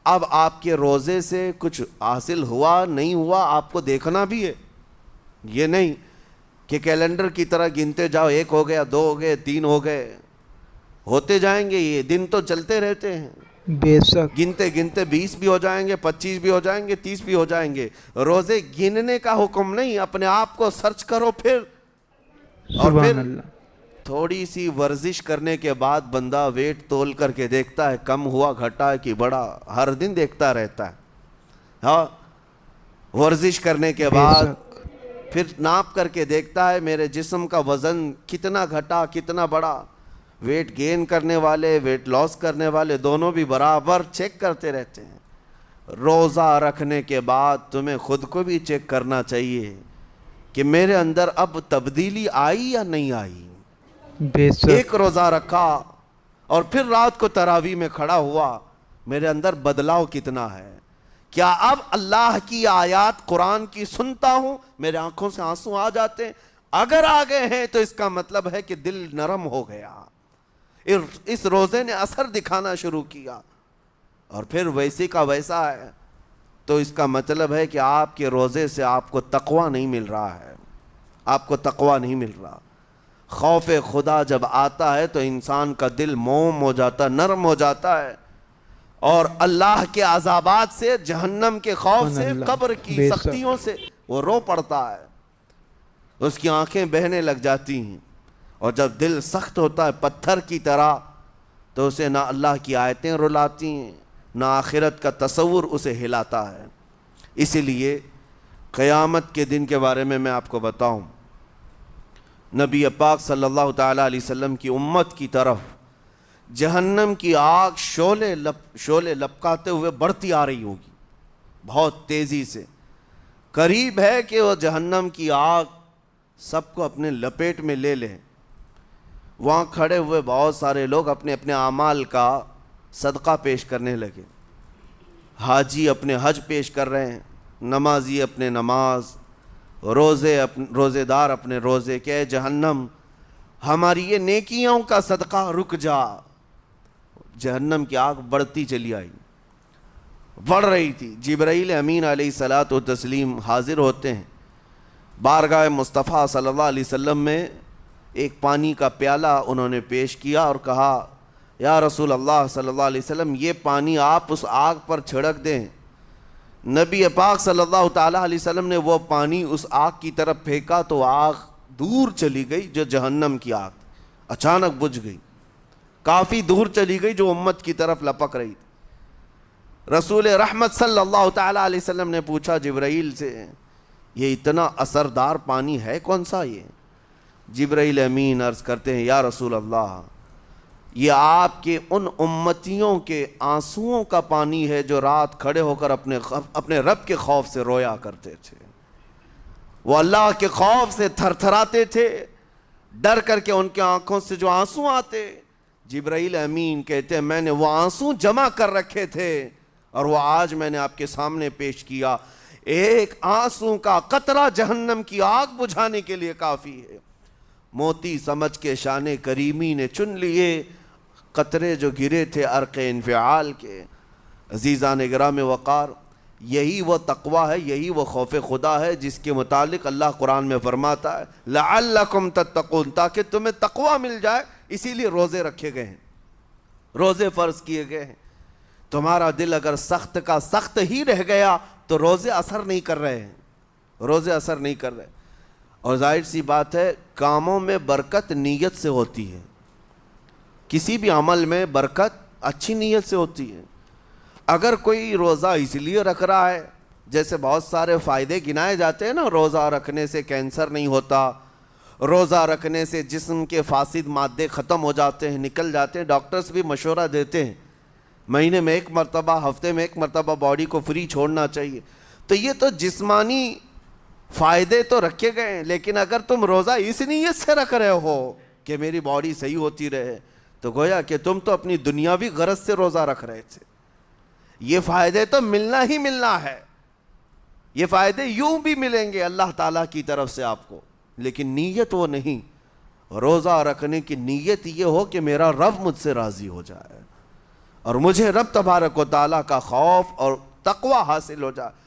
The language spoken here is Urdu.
اب آپ کے روزے سے کچھ حاصل ہوا نہیں ہوا آپ کو دیکھنا بھی ہے، یہ نہیں کہ کیلنڈر کی طرح گنتے جاؤ، 1 ہو گیا، 2 ہو گئے، 3 ہو گئے، ہوتے جائیں گے، یہ دن تو چلتے رہتے ہیں، بے شک، گنتے گنتے 20 بھی ہو جائیں گے، 25 بھی ہو جائیں گے، 30 بھی ہو جائیں گے۔ روزے گننے کا حکم نہیں، اپنے آپ کو سرچ کرو پھر، اور سبحان پھر اللہ، تھوڑی سی ورزش کرنے کے بعد بندہ ویٹ تول کر کے دیکھتا ہے کم ہوا گھٹا ہے کہ بڑا، ہر دن دیکھتا رہتا ہے۔ ہاں، ورزش کرنے کے بے بعد شک، پھر ناپ کر کے دیکھتا ہے میرے جسم کا وزن کتنا گھٹا کتنا بڑا۔ ویٹ گین کرنے والے ویٹ لاس کرنے والے دونوں بھی برابر چیک کرتے رہتے ہیں۔ روزہ رکھنے کے بعد تمہیں خود کو بھی چیک کرنا چاہیے کہ میرے اندر اب تبدیلی آئی یا نہیں آئی۔ بے ایک شک، روزہ رکھا اور پھر رات کو تراویح میں کھڑا ہوا، میرے اندر بدلاؤ کتنا ہے؟ کیا اب اللہ کی آیات قرآن کی سنتا ہوں، میرے آنکھوں سے آنسو آ جاتے ہیں؟ اگر آ گئے ہیں تو اس کا مطلب ہے کہ دل نرم ہو گیا، اس روزے نے اثر دکھانا شروع کیا، اور پھر ویسے کا ویسا ہے، تو اس کا مطلب ہے کہ آپ کے روزے سے آپ کو تقویٰ نہیں مل رہا ہے، آپ کو تقویٰ نہیں مل رہا۔ خوف خدا جب آتا ہے تو انسان کا دل موم ہو جاتا، نرم ہو جاتا ہے، اور اللہ کے عذابات سے، جہنم کے خوف سبحان سے، اللہ، قبر کی بے سختیوں شک، سے وہ رو پڑتا ہے، اس کی آنکھیں بہنے لگ جاتی ہیں۔ اور جب دل سخت ہوتا ہے پتھر کی طرح تو اسے نہ اللہ کی آیتیں رلاتی ہیں، نہ آخرت کا تصور اسے ہلاتا ہے۔ اسی لیے قیامت کے دن کے بارے میں آپ کو بتاؤں، نبی پاک صلی اللہ تعالیٰ علیہ وسلم کی امت کی طرف جہنم کی آگ شعلے لپکاتے ہوئے بڑھتی آ رہی ہوگی، بہت تیزی سے۔ قریب ہے کہ وہ جہنم کی آگ سب کو اپنے لپیٹ میں لے لیں۔ وہاں کھڑے ہوئے بہت سارے لوگ اپنے اپنے اعمال کا صدقہ پیش کرنے لگے۔ حاجی اپنے حج پیش کر رہے ہیں، نمازی اپنے نماز، روزے دار اپنے روزے، کہ اے جہنم ہماری یہ نیکیوں کا صدقہ رک جا۔ جہنم کی آگ بڑھتی چلی آئی، بڑھ رہی تھی۔ جبرائیل امین علیہ الصلاۃ والتسلیم حاضر ہوتے ہیں بارگاہ مصطفیٰ صلی اللہ علیہ وسلم میں، ایک پانی کا پیالہ انہوں نے پیش کیا اور کہا یا رسول اللہ صلی اللہ علیہ وسلم یہ پانی آپ اس آگ پر چھڑک دیں۔ نبی پاک صلی اللہ تعالیٰ علیہ وسلم نے وہ پانی اس آگ کی طرف پھینکا تو آگ دور چلی گئی، جو جہنم کی آگ اچانک بجھ گئی، کافی دور چلی گئی جو امت کی طرف لپک رہی تھی۔ رسول رحمت صلی اللہ تعالیٰ علیہ وسلم نے پوچھا جبرائیل سے، یہ اتنا اثردار پانی ہے کون سا؟ یہ جبرائیل امین عرض کرتے ہیں یا رسول اللہ یہ آپ کے ان امتیوں کے آنسوؤں کا پانی ہے جو رات کھڑے ہو کر اپنے رب کے خوف سے رویا کرتے تھے، وہ اللہ کے خوف سے تھر تھراتے تھے، ڈر کر کے ان کے آنکھوں سے جو آنسو آتے۔ جبرائیل امین کہتے ہیں میں نے وہ آنسو جمع کر رکھے تھے اور وہ آج میں نے آپ کے سامنے پیش کیا۔ ایک آنسو کا قطرہ جہنم کی آگ بجھانے کے لیے کافی ہے۔ موتی سمجھ کے شان کریمی نے چن لیے قطرے جو گرے تھے عرق انفعال کے۔ عزیزان گرام وقار، یہی وہ تقویٰ ہے، یہی وہ خوف خدا ہے جس کے متعلق اللہ قرآن میں فرماتا ہے لعلکم تتقون، تاکہ تمہیں تقویٰ مل جائے، اسی لیے روزے رکھے گئے ہیں، روزے فرض کیے گئے ہیں۔ تمہارا دل اگر سخت کا سخت ہی رہ گیا تو روزے اثر نہیں کر رہے ہیں، روزے اثر نہیں کر رہے۔ اور ظاہر سی بات ہے کاموں میں برکت نیت سے ہوتی ہے، کسی بھی عمل میں برکت اچھی نیت سے ہوتی ہے۔ اگر کوئی روزہ اس لیے رکھ رہا ہے، جیسے بہت سارے فائدے گنائے جاتے ہیں نا، روزہ رکھنے سے کینسر نہیں ہوتا، روزہ رکھنے سے جسم کے فاسد مادے ختم ہو جاتے ہیں، نکل جاتے ہیں، ڈاکٹرز بھی مشورہ دیتے ہیں مہینے میں 1 مرتبہ، ہفتے میں 1 مرتبہ باڈی کو فری چھوڑنا چاہیے۔ تو یہ تو جسمانی فائدے تو رکھے گئے ہیں، لیکن اگر تم روزہ اس نیت سے رکھ رہے ہو کہ میری باڈی صحیح ہوتی رہے، تو گویا کہ تم تو اپنی دنیاوی غرض سے روزہ رکھ رہے تھے۔ یہ فائدے تو ملنا ہی ملنا ہے، یہ فائدے یوں بھی ملیں گے اللہ تعالیٰ کی طرف سے آپ کو، لیکن نیت وہ نہیں۔ روزہ رکھنے کی نیت یہ ہو کہ میرا رب مجھ سے راضی ہو جائے، اور مجھے رب تبارک و تعالیٰ کا خوف اور تقوی حاصل ہو جائے.